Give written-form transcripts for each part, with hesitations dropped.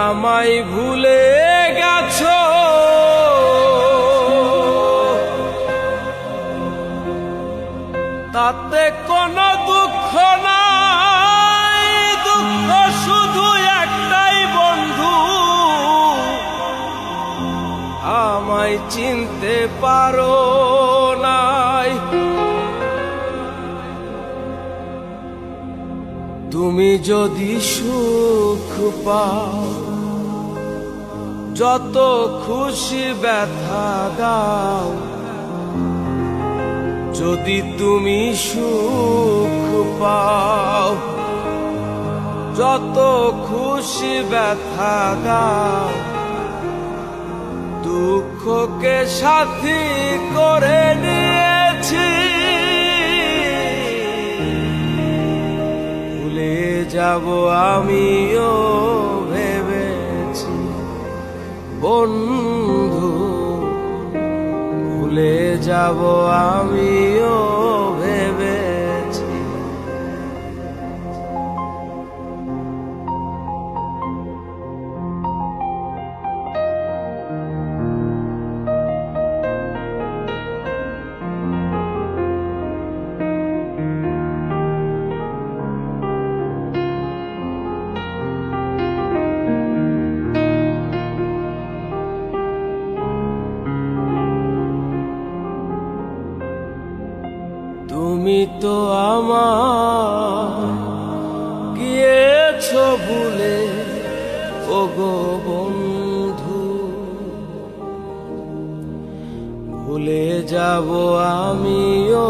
আমায় ভুলে গেছো, তাতে কোনো দুঃখ নাই, দুঃখ শুধু একটাই বন্ধু, আমায় চিনতে পারো নাই। তুমি যদি সুখ পাও, যত খুশি ব্যথা দাও, যদি তুমি সুখ পাও, যত খুশি ব্যথা দাও, দুঃখকে সাথী করে নিয়েছি, ভুলে যাব আমিও ভেবেছি বন্ধু, ভুলে যাব আমিও ভেবেছি। তুমি তো আমার গিয়েছো ভুলে, ওগো বন্ধু, ভুলে যাব আমিও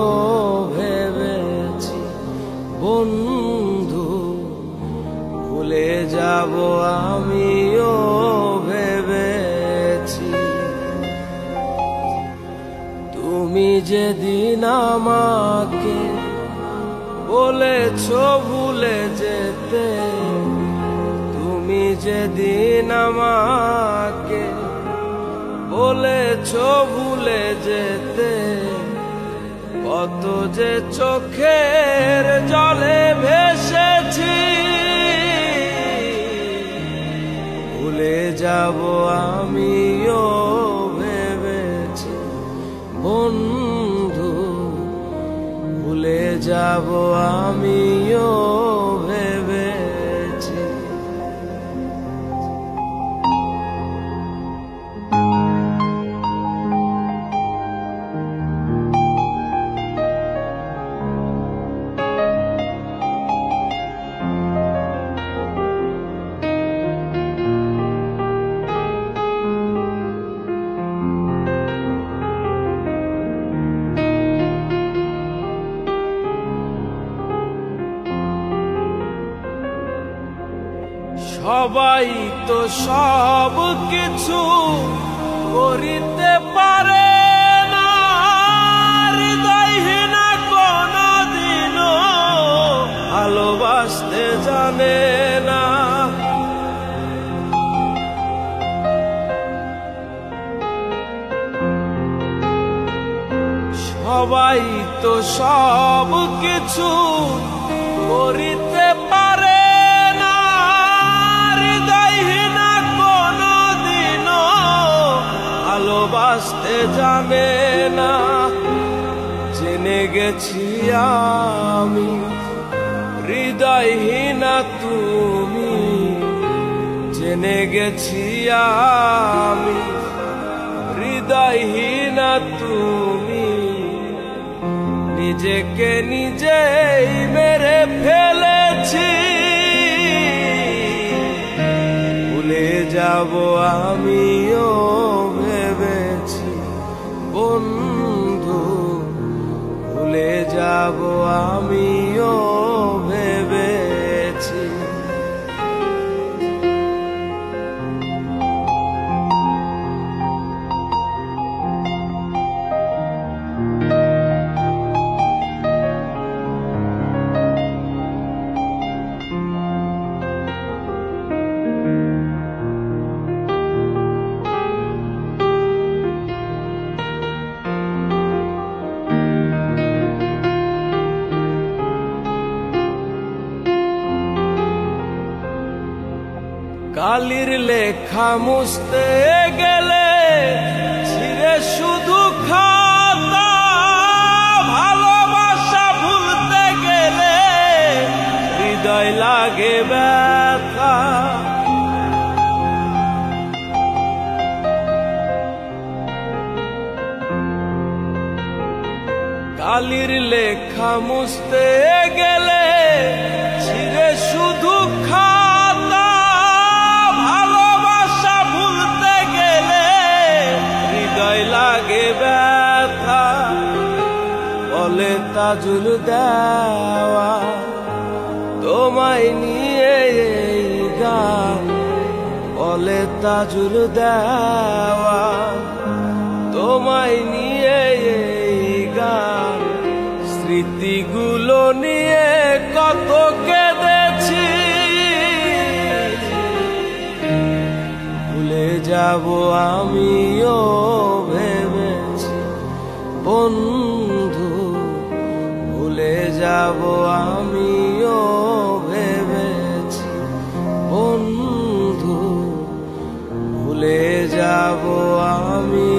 ভেবেছি বন্ধু, ভুলে যাব আমিও ভেবেছি। তুমি যেদিন আমাকে বলেছো ভুলে যেতে, তুমি যেদিন আমাকে বলেছো ভুলে যেতে, কত যে চোখের জলে ভেসেছি, ভুলে যাব আমিও ভেবেছি বন্ধু, ভুলে যাব আমিও ভেবেছি। সবাই তো সব কিছু করিতে পারে না, হৃদয়হীনা কোনদিনও ভালোবাসতে জানে না। সবাই তো সব কিছু করিতে পারে, ভালোবাসতে জানে না। জেনে গেছি আমি হৃদয়হীনা তুমি, জেনে গেছি আমি হৃদয়হীনা তুমি, নিজেকে নিজেই মেরে ফেলেছি, ভুলে যাব আমিও ভেবেছি বন্ধু, ভুলে যাব আমিও ভেবেছি। কালির লেখা মুছতে গেলে ছিঁড়ে শুধু খাতা, ভালোবাসা ভুলতে গেলে হৃদয় লাগে ব্যথা। কালির লেখা মুছতে গেলে ছিঁড়ে শুধু খাতা, ভালোবাসা ভুলতে গেলে হৃদয় লাগে ব্যথা। বলে তাজুল দেওয়া তোমায় নিয়ে এই গান, বলে তাজুল দেওয়া তোমায় নিয়ে এই গান। স্মৃতিগুলো নিয়ে কত কেঁদেছি, ভুলে যাব আমিও ভেবেছি বন্ধু, ভুলে যাব আমিও ভেবেছি বন্ধু, ভুলে যাব আমি।